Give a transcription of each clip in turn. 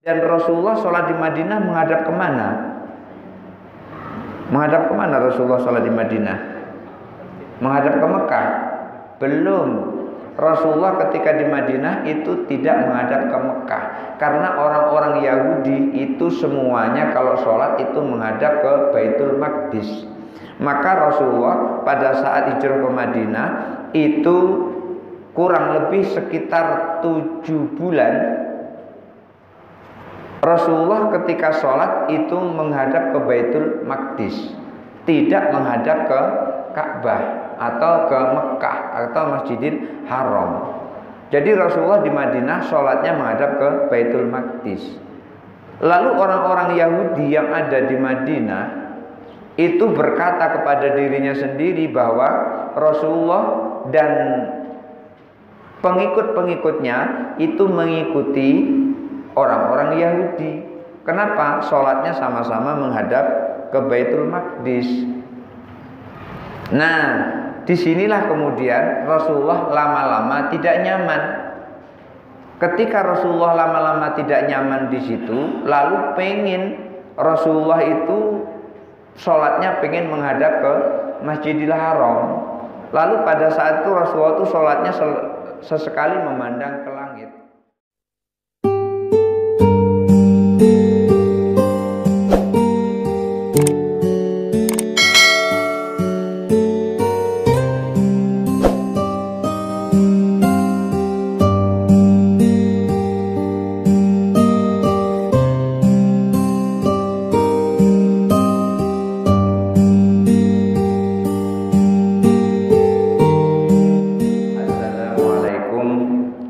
Dan Rasulullah sholat di Madinah menghadap kemana? Menghadap kemana Rasulullah sholat di Madinah? Menghadap ke Mekah? Belum. Rasulullah ketika di Madinah itu tidak menghadap ke Mekah, karena orang-orang Yahudi itu semuanya kalau sholat itu menghadap ke Baitul Maqdis. Maka Rasulullah pada saat hijrah ke Madinah itu kurang lebih sekitar 7 bulan Rasulullah ketika sholat itu menghadap ke Baitul Maqdis, tidak menghadap ke Ka'bah atau ke Mekah atau Masjidil Haram. Jadi Rasulullah di Madinah sholatnya menghadap ke Baitul Maqdis. Lalu orang-orang Yahudi yang ada di Madinah itu berkata kepada dirinya sendiri bahwa Rasulullah dan pengikut-pengikutnya itu mengikuti orang-orang Yahudi. Kenapa? Sholatnya sama-sama menghadap ke Baitul Maqdis. Nah, disinilah kemudian Rasulullah lama-lama tidak nyaman. Ketika Rasulullah lama-lama tidak nyaman di situ, lalu pengen Rasulullah itu sholatnya pengen menghadap ke Masjidil Haram. Lalu pada saat itu Rasulullah itu sholatnya sesekali memandang ke langit.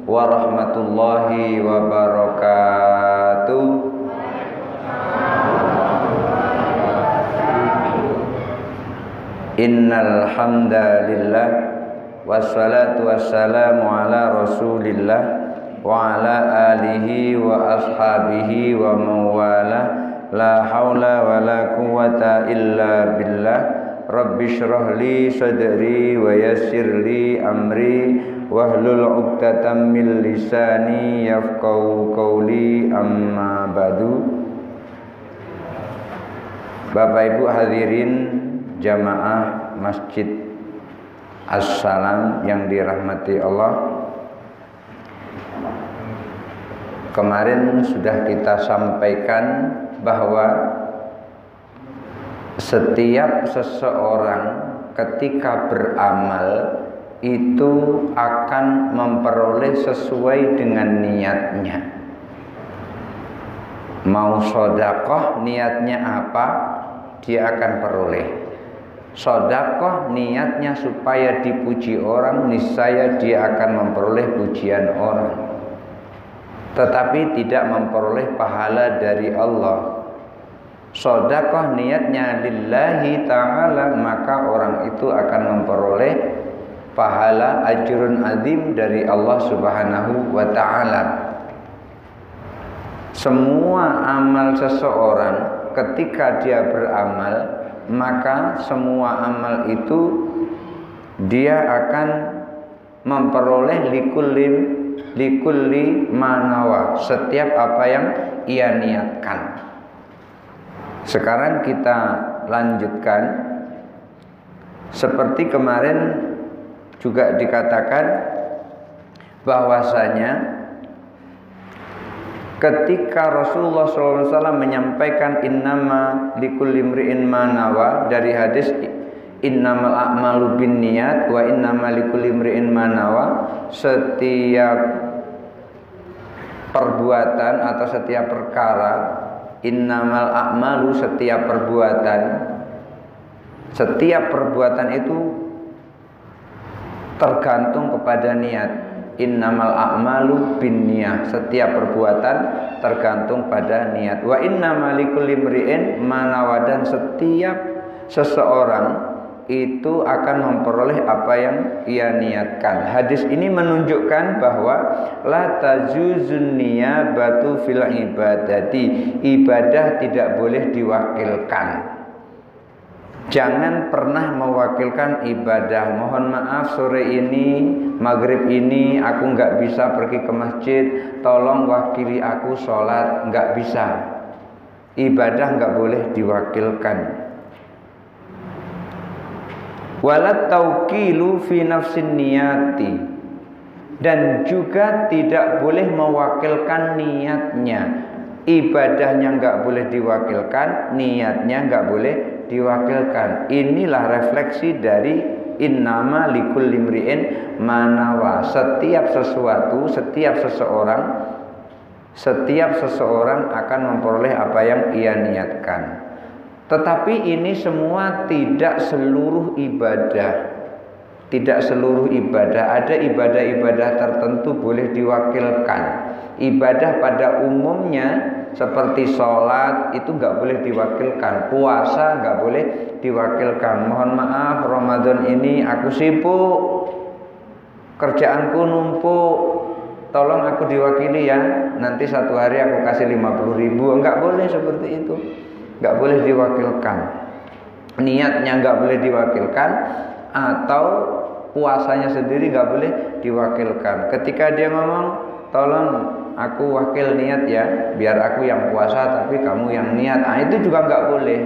Warahmatullahi wabarakatuh. Innal hamdalillah wassalatu wassalamu ala Rasulillah wa ala alihi wa ashabihi wa mawala la haula wa la quwwata illa billah. Rabbi shrah li sadri wa yassir li amri wahlul 'uqdatam min lisani yafqahu qawli, amma ba'du. Bapak Ibu hadirin jamaah Masjid As-Salam yang dirahmati Allah. Kemarin sudah kita sampaikan bahwa setiap seseorang ketika beramal itu akan memperoleh sesuai dengan niatnya. Mau sedekah niatnya apa, dia akan peroleh. Sedekah niatnya supaya dipuji orang, niscaya dia akan memperoleh pujian orang, tetapi tidak memperoleh pahala dari Allah. Sedekah niatnya lillahi ta'ala, maka orang itu akan memperoleh pahala ajrun azim dari Allah Subhanahu wa ta'ala. Semua amal seseorang ketika dia beramal, maka semua amal itu dia akan memperoleh likulli manawa, setiap apa yang ia niatkan. Sekarang kita lanjutkan. Seperti kemarin juga dikatakan bahwasanya ketika Rasulullah SAW menyampaikan innama likulli imri'in ma nawa, dari hadis innamal a'malu binniyat wa innama likulli imri'in ma nawa, setiap perbuatan atau setiap perkara, innamal a'malu, setiap perbuatan itu tergantung kepada niat. Innamal a'malu binniyah, setiap perbuatan tergantung pada niat. Wa innamal likulli imri'in ma nawa, dan setiap seseorang itu akan memperoleh apa yang ia niatkan. Hadis ini menunjukkan bahwa la tajuzun niyabatu fil ibadati, ibadah tidak boleh diwakilkan. Jangan pernah mewakilkan ibadah. Mohon maaf sore ini, maghrib ini aku nggak bisa pergi ke masjid, tolong wakili aku sholat. Nggak bisa. Ibadah nggak boleh diwakilkan. Walat tauqilu fi nafsin niyati, dan juga tidak boleh mewakilkan niatnya. Ibadahnya nggak boleh diwakilkan, niatnya nggak boleh diwakilkan. Inilah refleksi dari innama likulli imri'in manawa. Setiap sesuatu, setiap seseorang akan memperoleh apa yang ia niatkan. Tetapi ini semua tidak seluruh ibadah. Tidak seluruh ibadah. Ada ibadah-ibadah tertentu boleh diwakilkan. Ibadah pada umumnya seperti sholat itu nggak boleh diwakilkan. Puasa nggak boleh diwakilkan. Mohon maaf, Ramadan ini aku sibuk, kerjaanku numpuk, tolong aku diwakili ya. Nanti satu hari aku kasih 50.000. Nggak boleh seperti itu. Nggak boleh diwakilkan. Niatnya nggak boleh diwakilkan, atau puasanya sendiri nggak boleh diwakilkan. Ketika dia ngomong, tolong aku wakil niat ya, biar aku yang puasa tapi kamu yang niat. Itu juga nggak boleh.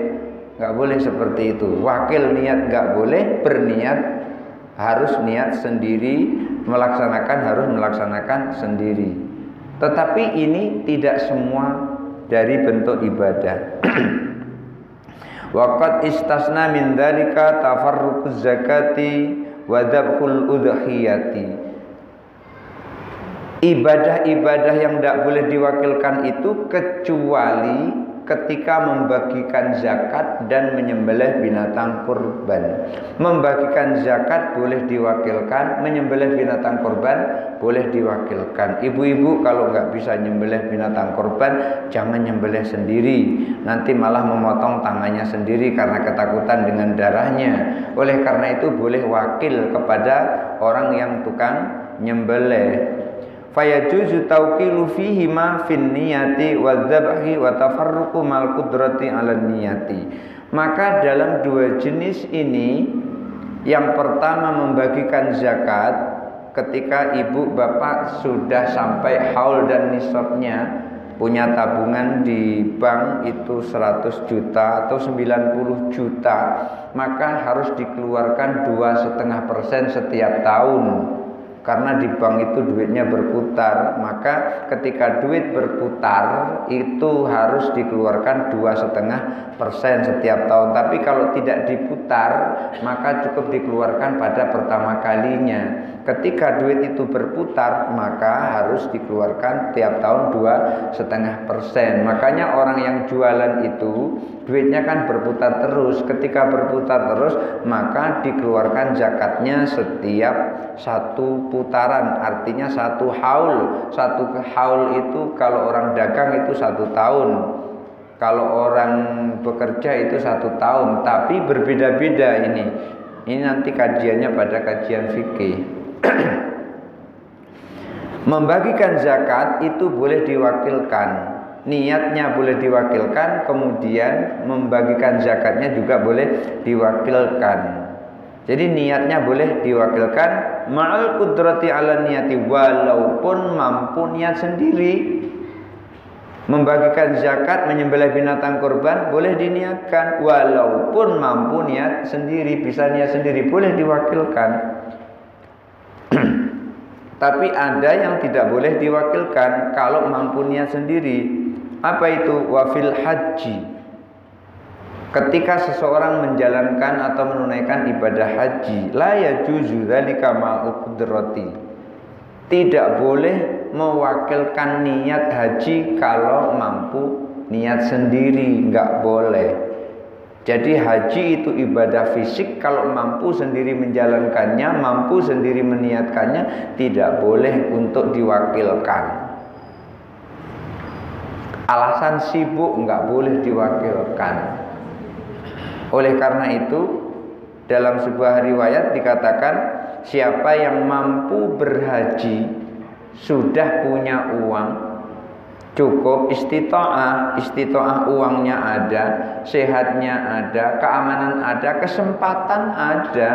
Nggak boleh seperti itu. Wakil niat nggak boleh, berniat harus niat sendiri, harus melaksanakan sendiri. Tetapi ini tidak semua dari bentuk ibadah. Waqad istasna min dzalika tafarruquz zakati wa dzabhul udhiyati. Ibadah-ibadah yang tidak boleh diwakilkan itu kecuali ketika membagikan zakat dan menyembelih binatang kurban. Membagikan zakat boleh diwakilkan, menyembelih binatang kurban boleh diwakilkan. Ibu-ibu kalau nggak bisa nyembelih binatang kurban, jangan nyembelih sendiri. Nanti malah memotong tangannya sendiri karena ketakutan dengan darahnya. Oleh karena itu boleh wakil kepada orang yang tukang nyembelih. Fayajuzu tauqilu fihi ma fin niyati wa dzabhi wa tafarruqu mal qudrati 'ala niyati. Maka dalam dua jenis ini, yang pertama membagikan zakat ketika ibu bapak sudah sampai haul dan nisabnya, punya tabungan di bank itu 100 juta atau 90 juta, maka harus dikeluarkan 2,5% setiap tahun. Karena di bank itu duitnya berputar, maka ketika duit berputar itu harus dikeluarkan 2,5% setiap tahun. Tapi kalau tidak diputar, maka cukup dikeluarkan pada pertama kalinya. Ketika duit itu berputar, maka harus dikeluarkan tiap tahun 2,5%. Makanya orang yang jualan itu duitnya kan berputar terus. Ketika berputar terus, maka dikeluarkan zakatnya setiap satu putaran, artinya satu haul. Satu haul itu kalau orang dagang itu 1 tahun, kalau orang bekerja itu 1 tahun. Tapi berbeda-beda ini nanti kajiannya pada kajian fikih. Membagikan zakat itu boleh diwakilkan, niatnya boleh diwakilkan, kemudian membagikan zakatnya juga boleh diwakilkan. Jadi niatnya boleh diwakilkan ma'al qudrati 'ala niyati, walaupun mampu niat sendiri. Membagikan zakat, menyembelih binatang kurban boleh diniatkan, walaupun mampu niat sendiri, bisa niat sendiri, boleh diwakilkan. Tapi ada yang tidak boleh diwakilkan kalau mampu niat sendiri. Apa itu? Wafil haji. Ketika seseorang menjalankan atau menunaikan ibadah haji, la yajuzu dzalika ma'al qudrati. Tidak boleh mewakilkan niat haji kalau mampu niat sendiri, enggak boleh. Jadi haji itu ibadah fisik, kalau mampu sendiri menjalankannya, mampu sendiri meniatkannya, tidak boleh untuk diwakilkan. Alasan sibuk enggak boleh diwakilkan. Oleh karena itu, dalam sebuah riwayat dikatakan, siapa yang mampu berhaji, sudah punya uang, cukup istitoah, istitoah uangnya ada, sehatnya ada, keamanan ada, kesempatan ada,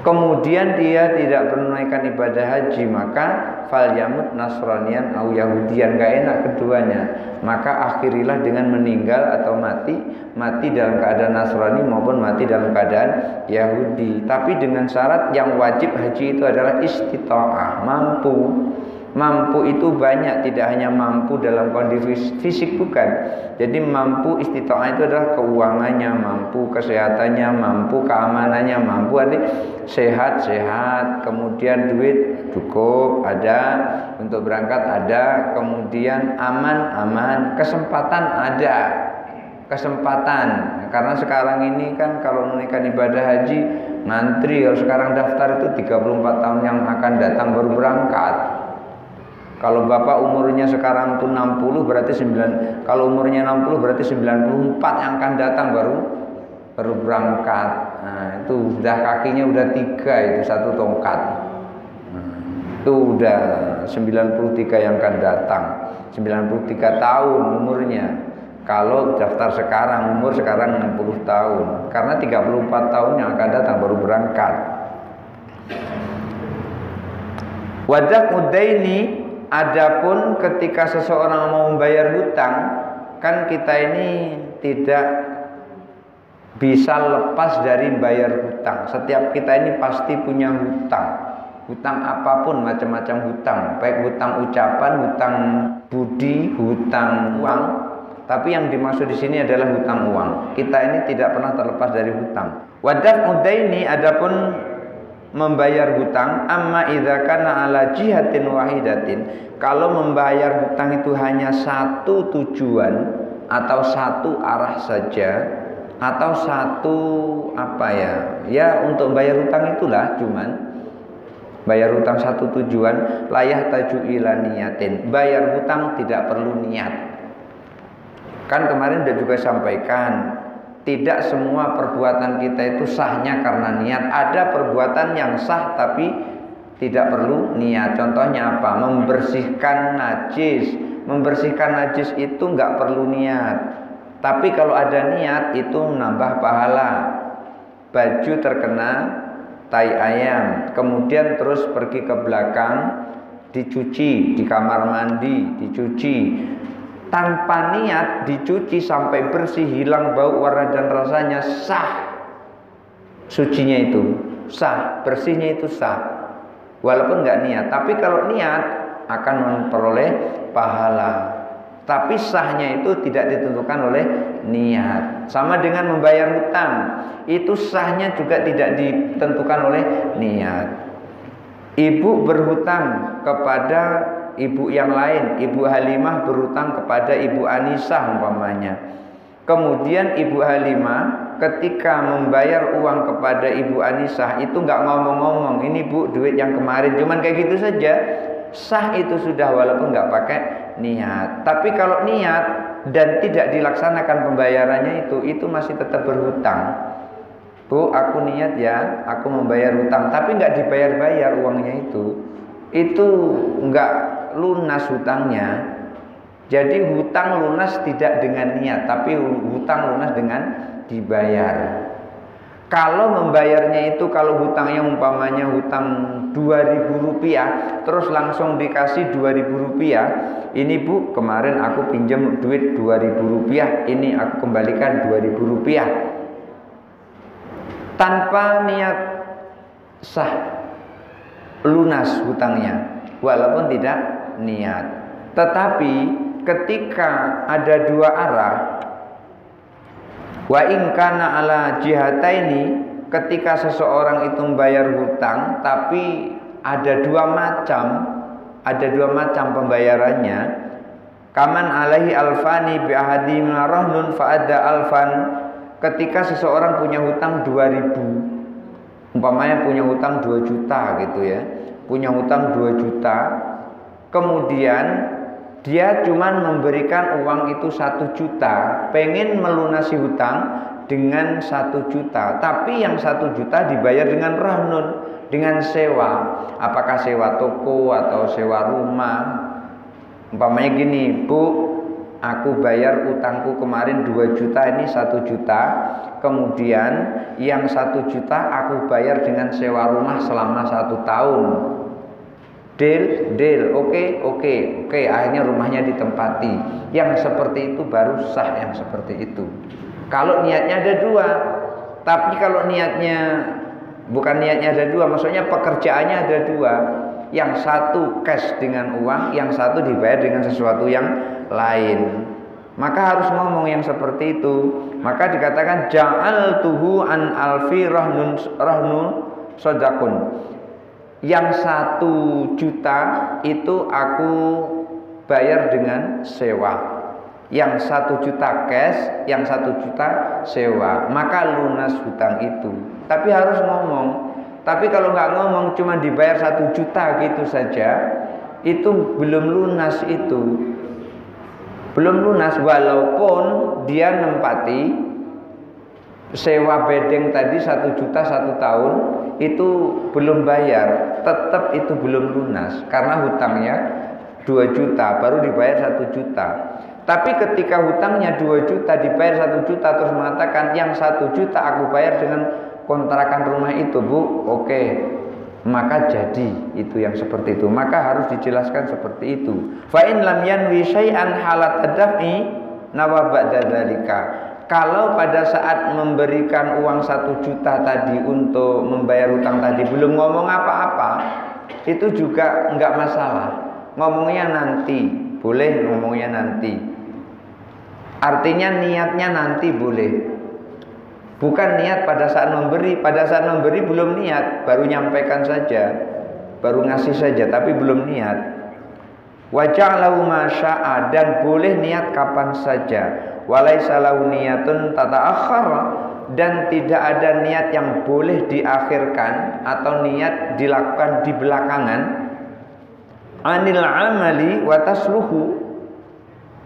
kemudian dia tidak menunaikan ibadah haji, maka fal yamut nasranian au yahudian, gak enak keduanya, maka akhirilah dengan meninggal atau mati dalam keadaan Nasrani maupun mati dalam keadaan Yahudi. Tapi dengan syarat yang wajib haji itu adalah istitoah, mampu itu banyak, tidak hanya mampu dalam kondisi fisik, bukan. Jadi mampu istitoah itu adalah keuangannya mampu, kesehatannya mampu, keamanannya mampu, arti sehat, kemudian duit cukup ada untuk berangkat ada, kemudian aman, kesempatan ada, karena sekarang ini kan kalau menunaikan ibadah haji ngantri, kalau sekarang daftar itu 34 tahun yang akan datang baru berangkat. Kalau bapak umurnya sekarang tuh 60 berarti 9, kalau umurnya 60 berarti 94 yang akan datang baru berangkat. Nah, itu sudah kakinya udah 3, itu 1 tongkat. Itu udah 93 yang akan datang. 93 tahun umurnya. Kalau daftar sekarang, umur sekarang 60 tahun. Karena 34 tahun yang akan datang baru berangkat. Wadak udaini, adapun ketika seseorang mau membayar hutang, kan kita ini tidak bisa lepas dari bayar hutang. Setiap kita ini pasti punya hutang. Hutang apapun, macam-macam hutang, baik hutang ucapan, hutang budi, hutang uang. Tapi yang dimaksud di sini adalah hutang uang. Kita ini tidak pernah terlepas dari hutang. Wadak udaini, adapun membayar hutang, amma idza kana ala jihatin wahidatin, kalau membayar hutang itu hanya satu tujuan atau satu arah saja, atau satu untuk bayar hutang itulah, cuman bayar hutang satu tujuan, layah taju ila niyatin, bayar hutang tidak perlu niat. Kan kemarin udah juga sampaikan, tidak semua perbuatan kita itu sahnya karena niat. Ada perbuatan yang sah tapi tidak perlu niat. Contohnya apa? Membersihkan najis. Membersihkan najis itu nggak perlu niat. Tapi kalau ada niat itu menambah pahala. Baju terkena tai ayam, kemudian terus pergi ke belakang, dicuci di kamar mandi, dicuci. Tanpa niat dicuci sampai bersih, hilang bau, warna dan rasanya, sah sucinya itu, sah, bersihnya itu sah, walaupun nggak niat. Tapi kalau niat akan memperoleh pahala. Tapi sahnya itu tidak ditentukan oleh niat. Sama dengan membayar hutang, itu sahnya juga tidak ditentukan oleh niat. Ibu berhutang kepada ibu yang lain, Ibu Halimah berhutang kepada Ibu Anisah umpamanya. Kemudian Ibu Halimah ketika membayar uang kepada Ibu Anisah itu nggak ngomong-ngomong, ini Bu duit yang kemarin, cuman kayak gitu saja, sah itu sudah walaupun nggak pakai niat. Tapi kalau niat dan tidak dilaksanakan pembayarannya itu masih tetap berhutang. Bu, aku niat ya, aku membayar hutang, tapi nggak dibayar-bayar uangnya itu nggak lunas hutangnya. Jadi hutang lunas tidak dengan niat, tapi hutang lunas dengan dibayar. Kalau membayarnya itu, kalau hutangnya umpamanya hutang 2.000 rupiah, terus langsung dikasih 2.000 rupiah, ini Bu kemarin aku pinjam duit 2.000 rupiah, ini aku kembalikan 2.000 rupiah, tanpa niat, sah, lunas hutangnya walaupun tidak niat. Tetapi ketika ada dua arah, wa in kana ala jihataini, ketika seseorang itu membayar hutang tapi ada dua macam pembayarannya, kaman alaihi alfani bi ahadima rahnun fa adda alfan, ketika seseorang punya hutang 2.000, umpamanya punya hutang 2 juta gitu ya, punya hutang 2 juta, kemudian dia cuman memberikan uang itu 1 juta, pengen melunasi hutang dengan 1 juta, tapi yang 1 juta dibayar dengan rahnun, dengan sewa, apakah sewa toko atau sewa rumah, Umpamanya gini, Bu, aku bayar utangku kemarin 2 juta, ini 1 juta. Kemudian yang 1 juta aku bayar dengan sewa rumah selama 1 tahun. Deal, oke. Akhirnya rumahnya ditempati. Yang seperti itu baru sah yang seperti itu. Kalau niatnya ada 2, tapi kalau niatnya bukan niatnya ada 2, maksudnya pekerjaannya ada 2. Yang satu cash dengan uang, yang satu dibayar dengan sesuatu yang lain. Maka harus ngomong yang seperti itu. Maka dikatakan ja'altuhu an alfi rahnun sodakun. Yang 1 juta itu aku bayar dengan sewa. Yang 1 juta cash, yang 1 juta sewa. Maka lunas hutang itu. Tapi harus ngomong. Tapi kalau nggak ngomong cuma dibayar 1 juta gitu saja, itu belum lunas itu. Belum lunas walaupun dia nempati sewa bedeng tadi 1 juta 1 tahun itu belum bayar, tetap itu belum lunas karena hutangnya 2 juta baru dibayar 1 juta. Tapi ketika hutangnya 2 juta dibayar 1 juta terus mengatakan yang 1 juta aku bayar dengan kontrakan rumah itu, Bu, oke. Maka jadi itu yang seperti itu. Maka harus dijelaskan seperti itu. Fa in lam yanwi syai'an halat ad-daf'i nawa ba'da dzalika. Kalau pada saat memberikan uang 1 juta tadi untuk membayar hutang tadi belum ngomong apa-apa, itu juga enggak masalah. Ngomongnya nanti, boleh ngomongnya nanti. Artinya niatnya nanti boleh. Bukan niat pada saat memberi. Pada saat memberi belum niat, baru nyampaikan saja, baru ngasih saja, tapi belum niat. Wa ja'alahu ma syaa, dan boleh niat kapan saja. Walaisa lahu niyatun tata'akhkhar, dan tidak ada niat yang boleh diakhirkan atau niat dilakukan di belakangan. Anil amali wa tasluhu,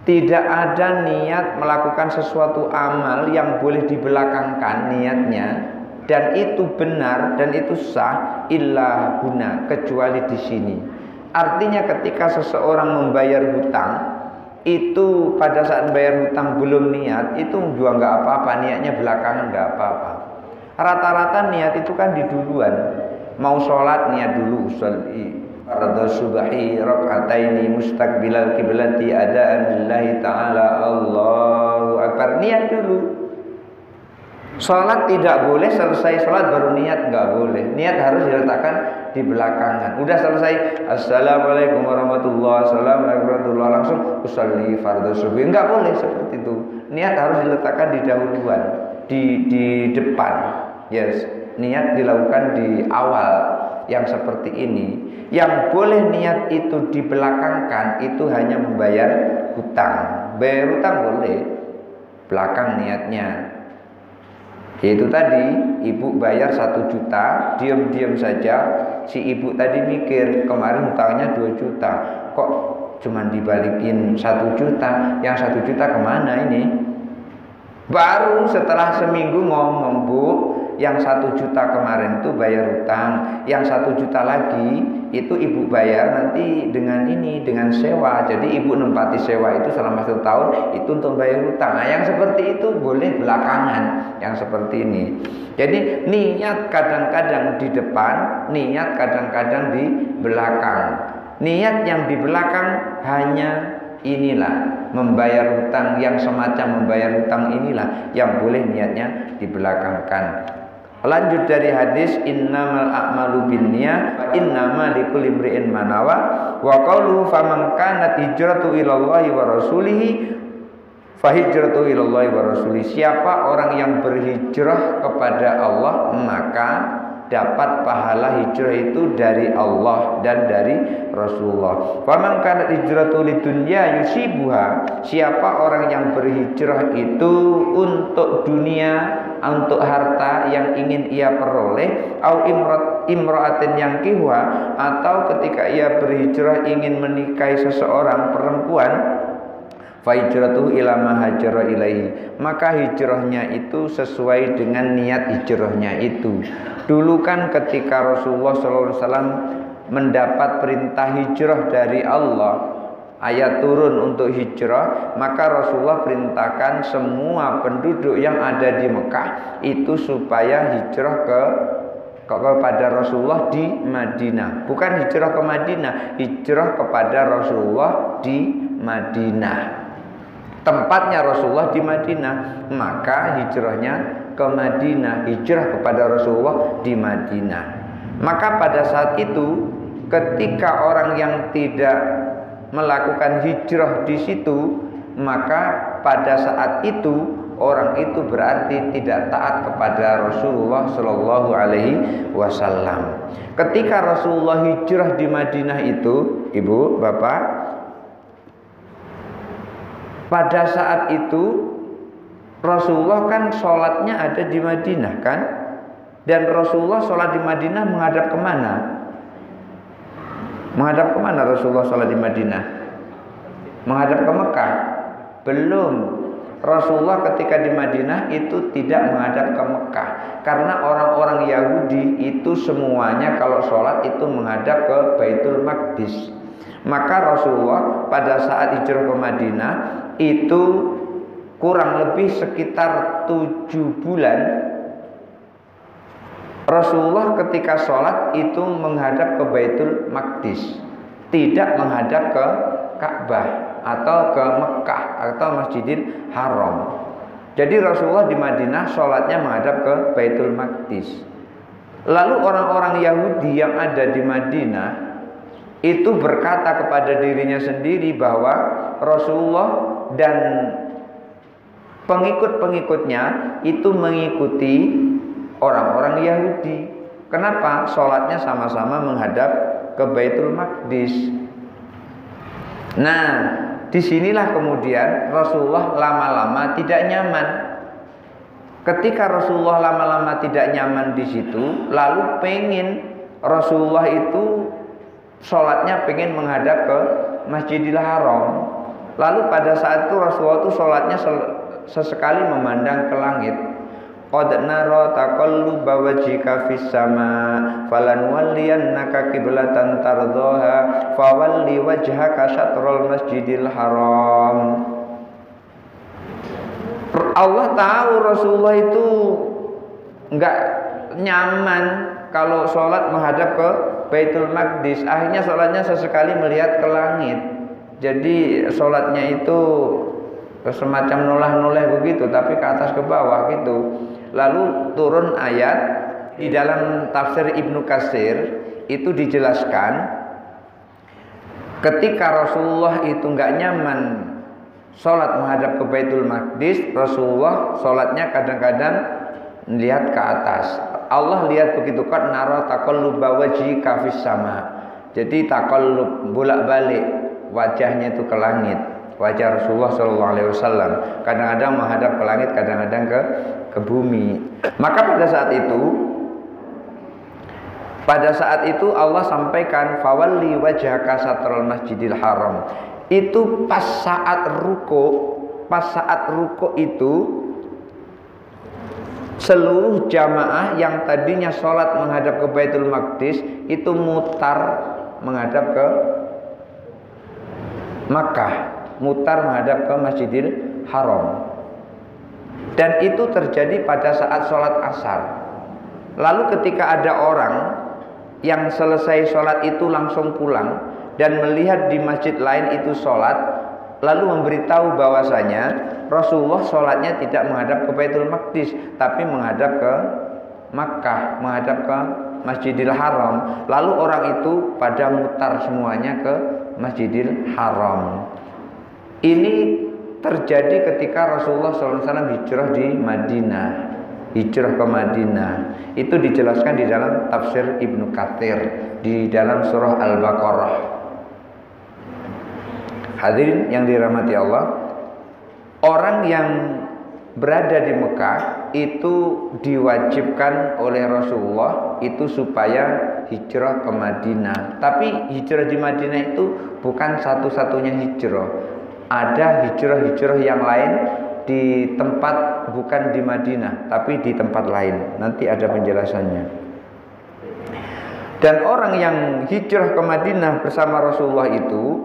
tidak ada niat melakukan sesuatu amal yang boleh dibelakangkan niatnya, dan itu benar dan itu sah illa huna, kecuali di sini. Artinya ketika seseorang membayar hutang itu pada saat bayar hutang belum niat, itu juga nggak apa-apa, niatnya belakangan nggak apa-apa. Rata-rata niat itu kan di duluan. Mau sholat niat dulu, usolli fardhu subhi rak'ataini mustaqbilal qiblati adaan lillahi ta'ala, Allahu akbar, niat dulu. Sholat tidak boleh selesai sholat baru niat, nggak boleh. Niat harus diletakkan di belakangan. Udah selesai, assalamualaikum warahmatullahi wabarakatuh, langsung usolli fardhu subhi, nggak boleh seperti itu. Niat harus diletakkan di dahuluan, di depan. Yes, niat dilakukan di awal. Yang seperti ini, yang boleh niat itu dibelakangkan itu hanya membayar hutang. Bayar hutang boleh, belakang niatnya. Yaitu tadi ibu bayar 1 juta, diam-diam saja si ibu tadi mikir kemarin hutangnya 2 juta, kok cuman dibalikin 1 juta, yang 1 juta kemana ini? Baru setelah seminggu ngomong, Bu, yang 1 juta kemarin itu bayar hutang, yang 1 juta lagi itu ibu bayar nanti dengan ini, dengan sewa. Jadi ibu nempati sewa itu selama 1 tahun itu untuk bayar hutang. Nah, yang seperti itu boleh belakangan, yang seperti ini. Jadi niat kadang-kadang di depan, niat kadang-kadang di belakang. Niat yang di belakang hanya inilah, membayar hutang, yang semacam membayar hutang inilah yang boleh niatnya dibelakangkan. Lanjut dari hadis innamal a'malu binniyat wa innama likulli imri'in ma nawa wa qauluhu faman kanat hijratu ilallahi wa rasulihi fa hijratu ilallahi wa rasulihi. Siapa orang yang berhijrah kepada Allah maka dapat pahala hijrah itu dari Allah dan dari Rasulullah. Faman kanat hijratu lidunya yusibuha, siapa orang yang berhijrah itu untuk dunia, untuk harta yang ingin ia peroleh, au imra'atin yang kihwa, atau ketika ia berhijrah ingin menikahi seseorang perempuan, fa hijratuhu ila ma hajara ilaihi, maka hijrahnya itu sesuai dengan niat hijrahnya itu. Dulu kan ketika Rasulullah SAW mendapat perintah hijrah dari Allah, ayat turun untuk hijrah, maka Rasulullah perintahkan semua penduduk yang ada di Mekah itu supaya hijrah kepada Rasulullah di Madinah. Bukan hijrah ke Madinah, hijrah kepada Rasulullah di Madinah. Tempatnya Rasulullah di Madinah, maka hijrahnya ke Madinah, hijrah kepada Rasulullah di Madinah. Maka pada saat itu ketika orang yang tidak melakukan hijrah di situ, maka pada saat itu orang itu berarti tidak taat kepada Rasulullah Shallallahu Alaihi Wasallam. Ketika Rasulullah hijrah di Madinah itu, ibu, bapak, pada saat itu Rasulullah kan sholatnya ada di Madinah kan, dan Rasulullah sholat di Madinah menghadap kemana? Menghadap kemana Rasulullah sholat di Madinah? Menghadap ke Mekah? Belum. Rasulullah ketika di Madinah itu tidak menghadap ke Mekah, karena orang-orang Yahudi itu semuanya kalau sholat itu menghadap ke Baitul Maqdis. Maka Rasulullah pada saat hijrah ke Madinah itu kurang lebih sekitar 7 bulan Rasulullah ketika sholat itu menghadap ke Baitul Maqdis, tidak menghadap ke Ka'bah atau ke Mekah atau Masjidil Haram. Jadi Rasulullah di Madinah sholatnya menghadap ke Baitul Maqdis. Lalu orang-orang Yahudi yang ada di Madinah itu berkata kepada dirinya sendiri bahwa Rasulullah dan pengikut-pengikutnya itu mengikuti orang-orang Yahudi. Kenapa? Sholatnya sama-sama menghadap ke Baitul Maqdis. Nah, disinilah kemudian Rasulullah lama-lama tidak nyaman. Ketika Rasulullah lama-lama tidak nyaman di situ, lalu pengen Rasulullah itu sholatnya pengen menghadap ke Masjidil Haram. Lalu pada saat itu Rasulullah itu sholatnya sesekali memandang ke langit. Qad nara taqalluba wajhika fis sama falanwalliyannaka qiblatan tardhaha fawalli wajhaka syatrul masjidil haram. Allah tahu Rasulullah itu enggak nyaman kalau sholat menghadap ke Baitul Maqdis. Akhirnya sholatnya sesekali melihat ke langit. Jadi sholatnya itu semacam noleh-noleh begitu, tapi ke atas ke bawah gitu. Lalu turun ayat di dalam tafsir Ibnu Katsir itu dijelaskan ketika Rasulullah itu nggak nyaman sholat menghadap ke Baitul Maqdis, Rasulullah sholatnya kadang-kadang melihat ke atas. Allah lihat begitu, kan nara taqalluba wajhika fis sama. Jadi taqallub, bolak-balik wajahnya itu ke langit. Wajah Rasulullah Shallallahu Alaihi Wasallam kadang-kadang menghadap ke langit, kadang-kadang ke bumi. Maka pada saat itu Allah sampaikan fawalli wajhaka satrul masjidil haram. Itu pas saat ruko itu seluruh jamaah yang tadinya sholat menghadap ke Baitul Maqdis itu mutar menghadap ke Makkah, mutar menghadap ke Masjidil Haram. Dan itu terjadi pada saat sholat asar. Lalu ketika ada orang yang selesai sholat itu langsung pulang dan melihat di masjid lain itu sholat, lalu memberitahu bahwasanya Rasulullah sholatnya tidak menghadap ke Baitul Maqdis, tapi menghadap ke Makkah, menghadap ke Masjidil Haram. Lalu orang itu pada mutar semuanya ke Masjidil Haram. Ini terjadi ketika Rasulullah SAW hijrah di Madinah, hijrah ke Madinah. Itu dijelaskan di dalam tafsir Ibnu Katsir di dalam surah Al-Baqarah. Hadirin yang dirahmati Allah, orang yang berada di Mekah itu diwajibkan oleh Rasulullah itu supaya hijrah ke Madinah. Tapi hijrah di Madinah itu bukan satu-satunya hijrah. Ada hijrah-hijrah yang lain di tempat bukan di Madinah, tapi di tempat lain. Nanti ada penjelasannya. Dan orang yang hijrah ke Madinah bersama Rasulullah itu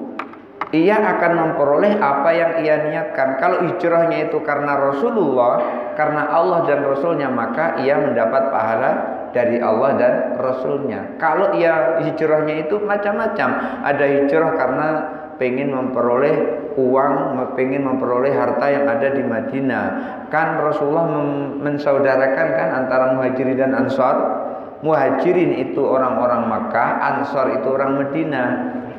ia akan memperoleh apa yang ia niatkan. Kalau hijrahnya itu karena Rasulullah, karena Allah dan Rasulnya, maka ia mendapat pahala dari Allah dan Rasulnya. Kalau ia hijrahnya itu macam-macam, ada hijrah karena pengen memperoleh uang, pengen memperoleh harta yang ada di Madinah. Kan Rasulullah mensaudarakan kan antara Muhajirin dan Ansor. Muhajirin itu orang-orang Makkah, Ansor itu orang Madinah.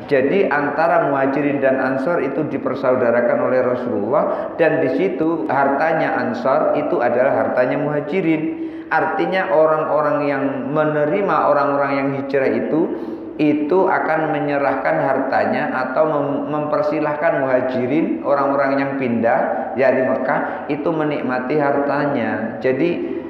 Jadi antara Muhajirin dan Ansor itu dipersaudarakan oleh Rasulullah, dan di situ hartanya Ansor itu adalah hartanya Muhajirin. Artinya orang-orang yang menerima orang-orang yang hijrah itu akan menyerahkan hartanya atau mempersilahkan Muhajirin, orang-orang yang pindah dari Mekah itu menikmati hartanya. Jadi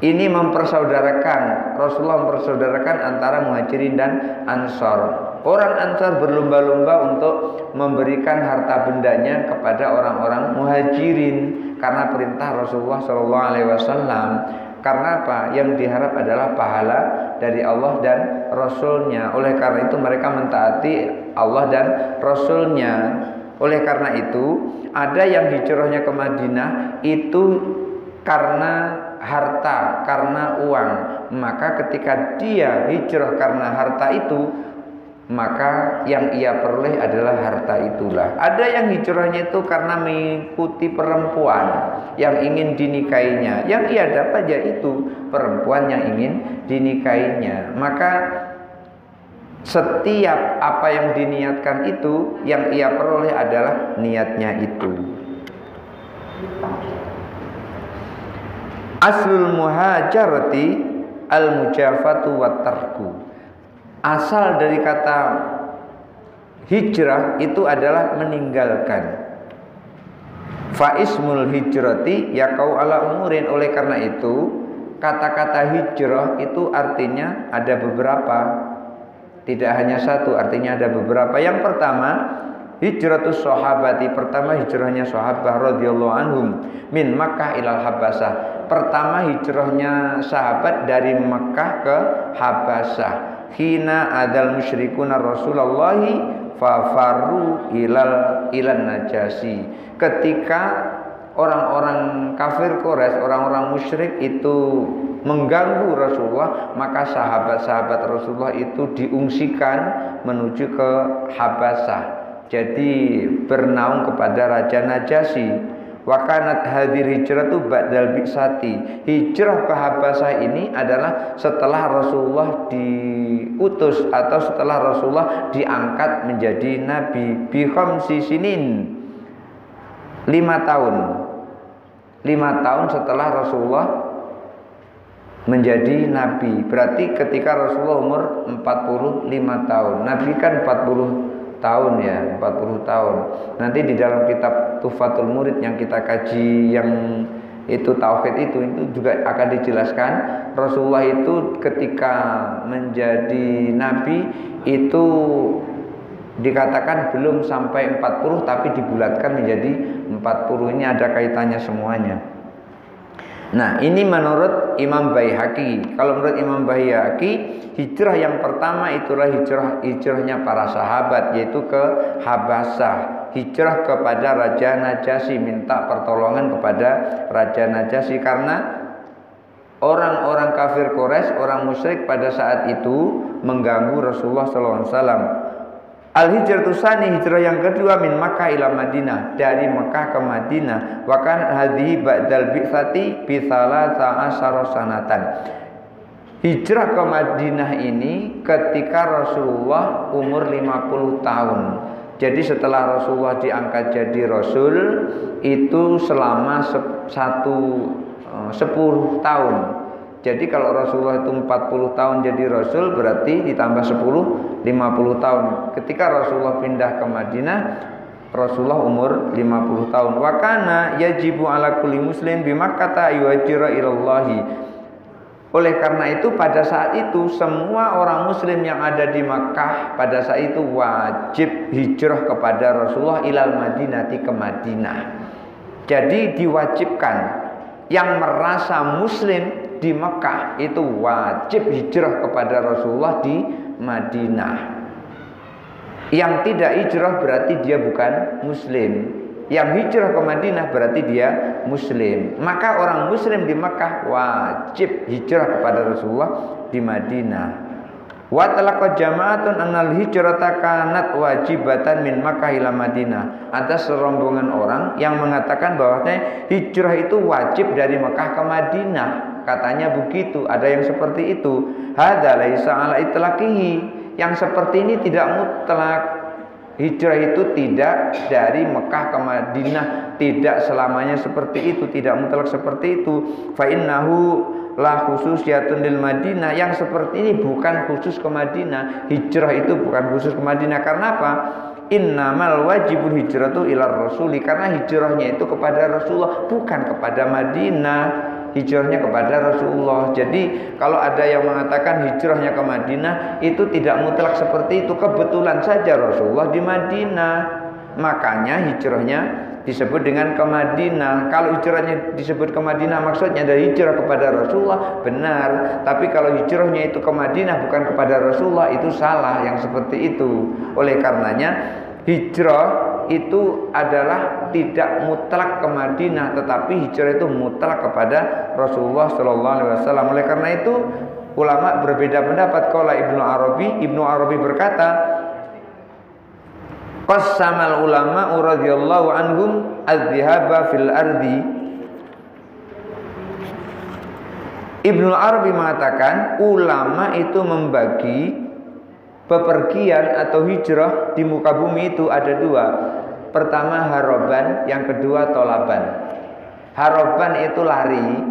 ini mempersaudarakan, Rasulullah mempersaudarakan antara Muhajirin dan Ansor. Orang Ansor berlomba-lomba untuk memberikan harta bendanya kepada orang-orang Muhajirin karena perintah Rasulullah SAW. Karena apa? Yang diharap adalah pahala dari Allah dan Rasulnya. Oleh karena itu mereka mentaati Allah dan Rasulnya. Oleh karena itu ada yang hijrahnya ke Madinah itu karena harta, karena uang. Maka ketika dia hijrah karena harta itu, maka yang ia peroleh adalah harta itulah. Ada yang hijrahnya itu karena mengikuti perempuan yang ingin dinikahinya. Yang ia dapat yaitu perempuan yang ingin dinikahinya. Maka setiap apa yang diniatkan itu, yang ia peroleh adalah niatnya itu. Aslul muhajarati al-mujafatu wat tarku. Asal dari kata hijrah itu adalah meninggalkan. Fa ismul hijrati yaqau ala umurin. Oleh karena itu kata-kata hijrah itu artinya ada beberapa, tidak hanya satu, artinya ada beberapa. Yang pertama hijratus sahabati, pertama hijrahnya sahabat radhiyallahu anhum min Makkah ilal Habasah. Pertama hijrahnya sahabat dari Makkah ke Habasah. Hina adal musyrikuna Rasulullahi fafaru ilan Najasyi. Ketika orang-orang kafir Quraisy, orang-orang musyrik itu mengganggu Rasulullah, maka sahabat-sahabat Rasulullah itu diungsikan menuju ke Habasah. Jadi bernaung kepada Raja Najasyi. Wa kanat hadir hijratu ba'dal bi'sati. Hijrah ke Habasah ini adalah setelah Rasulullah diutus atau setelah Rasulullah diangkat menjadi nabi. Bi khamsi sinin, 5 tahun. 5 tahun setelah Rasulullah menjadi nabi. Berarti ketika Rasulullah umur 45 tahun. Nabi kan 40 tahun ya, 40 tahun. Nanti di dalam kitab Tuhfatul Murid yang kita kaji, yang itu tauhid itu juga akan dijelaskan Rasulullah itu ketika menjadi nabi itu dikatakan belum sampai 40 tapi dibulatkan menjadi 40. Ini ada kaitannya semuanya. Nah, ini menurut Imam Baihaqi. Kalau menurut Imam Baihaqi, hijrah yang pertama itulah hijrahnya para sahabat, yaitu ke Habasah. Hijrah kepada Raja Najasyi, minta pertolongan kepada Raja Najasyi karena orang-orang kafir Quraisy, orang musyrik pada saat itu mengganggu Rasulullah SAW. Al-hijratu tsani, hijrah yang kedua min Makkah ila Madinah, dari Makkah ke Madinah. Wa kan hadhihi ba'dal bi'tsati bi 13 sanatan. Hijrah ke Madinah ini ketika Rasulullah umur 50 tahun. Jadi setelah Rasulullah diangkat jadi Rasul itu selama 10 tahun. Jadi kalau Rasulullah itu 40 tahun jadi Rasul, berarti ditambah 10, 50 tahun. Ketika Rasulullah pindah ke Madinah, Rasulullah umur 50 tahun. Wa kana yajibu ala kulli muslim bi Makkah yuhajira ilallahi. Oleh karena itu pada saat itu semua orang muslim yang ada di Makkah pada saat itu wajib hijrah kepada Rasulullah ilal Madinati, ke Madinah. Jadi diwajibkan yang merasa muslim di Mekah itu wajib hijrah kepada Rasulullah di Madinah. Yang tidak hijrah berarti dia bukan muslim. Yang hijrah ke Madinah berarti dia muslim. Maka orang muslim di Makkah wajib hijrah kepada Rasulullah di Madinah. Wa talaqa jama'atun annal hijrata kanat wajibatan min Makkah ila Madinah. Ada serombongan orang yang mengatakan bahwasanya hijrah itu wajib dari Makkah ke Madinah. Katanya begitu, ada yang seperti itu. Hadza laisa ala itlaqihi. Yang seperti ini tidak mutlak. Hijrah itu tidak dari Mekah ke Madinah, tidak selamanya seperti itu, tidak mutlak seperti itu. Fa innahu la khususiyatun lil Madinah. Yang seperti ini bukan khusus ke Madinah. Hijrah itu bukan khusus ke Madinah. Karena apa? Innamal wajibul hijratu ila rasuli. Karena hijrahnya itu kepada Rasulullah, bukan kepada Madinah. Hijrahnya kepada Rasulullah. Jadi kalau ada yang mengatakan hijrahnya ke Madinah, itu tidak mutlak seperti itu. Kebetulan saja Rasulullah di Madinah, makanya hijrahnya disebut dengan ke Madinah. Kalau hijrahnya disebut ke Madinah maksudnya ada hijrah kepada Rasulullah, benar. Tapi kalau hijrahnya itu ke Madinah bukan kepada Rasulullah, itu salah yang seperti itu. Oleh karenanya hijrah itu adalah tidak mutlak ke Madinah, tetapi hijrah itu mutlak kepada Rasulullah Shallallahu Alaihi Wasallam. Oleh karena itu ulama berbeda pendapat. Qala Ibnu Arabi berkata, qassamal ulama radhiyallahu anhum az-zihaba fil ardi. Ibnu Arabi mengatakan ulama itu membagi bepergian atau hijrah di muka bumi itu ada dua. Pertama haroban, yang kedua tolaban. Haroban itu lari,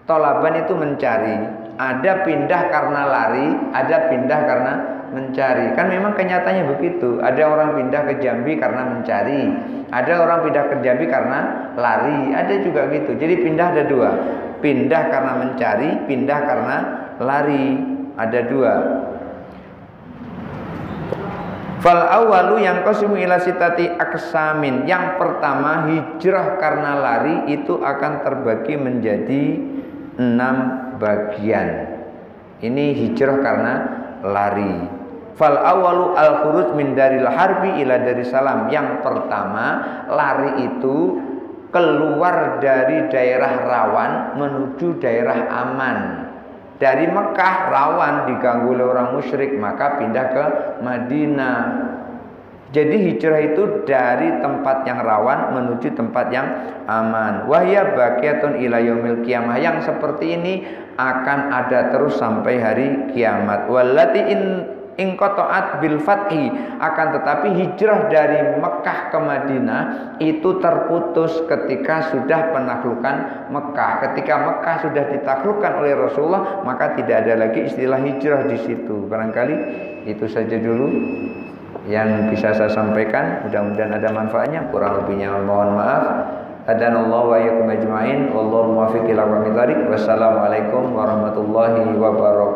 tolaban itu mencari. Ada pindah karena lari, ada pindah karena mencari. Kan memang kenyataannya begitu. Ada orang pindah ke Jambi karena mencari, ada orang pindah ke Jambi karena lari, ada juga gitu. Jadi pindah ada dua, pindah karena mencari, pindah karena lari, ada dua. Fal awalu yang qasimu ila sitati aksamin. Yang pertama hijrah karena lari itu akan terbagi menjadi 6 bagian. Ini hijrah karena lari. Fal awalu al khuruj min daril harbi ila darisalam. Yang pertama lari itu keluar dari daerah rawan menuju daerah aman. Dari Mekah rawan diganggu oleh orang musyrik, maka pindah ke Madinah. Jadi hijrah itu dari tempat yang rawan menuju tempat yang aman. Wahya baqiyatun ila yaumil qiyamah. Yang seperti ini akan ada terus sampai hari kiamat. Wallati inqata'at bil fathi. Akan tetapi hijrah dari Mekah ke Madinah itu terputus ketika sudah penaklukan Mekah. Ketika Mekah sudah ditaklukkan oleh Rasulullah, maka tidak ada lagi istilah hijrah di situ. Barangkali itu saja dulu yang bisa saya sampaikan. Mudah-mudahan ada manfaatnya. Kurang lebihnya mohon maaf. Hadanallahu wa iyyakum ajmain. Wallahu muwaffiq ila aqwamit thoriq. Wassalamualaikum warahmatullahi wabarakatuh.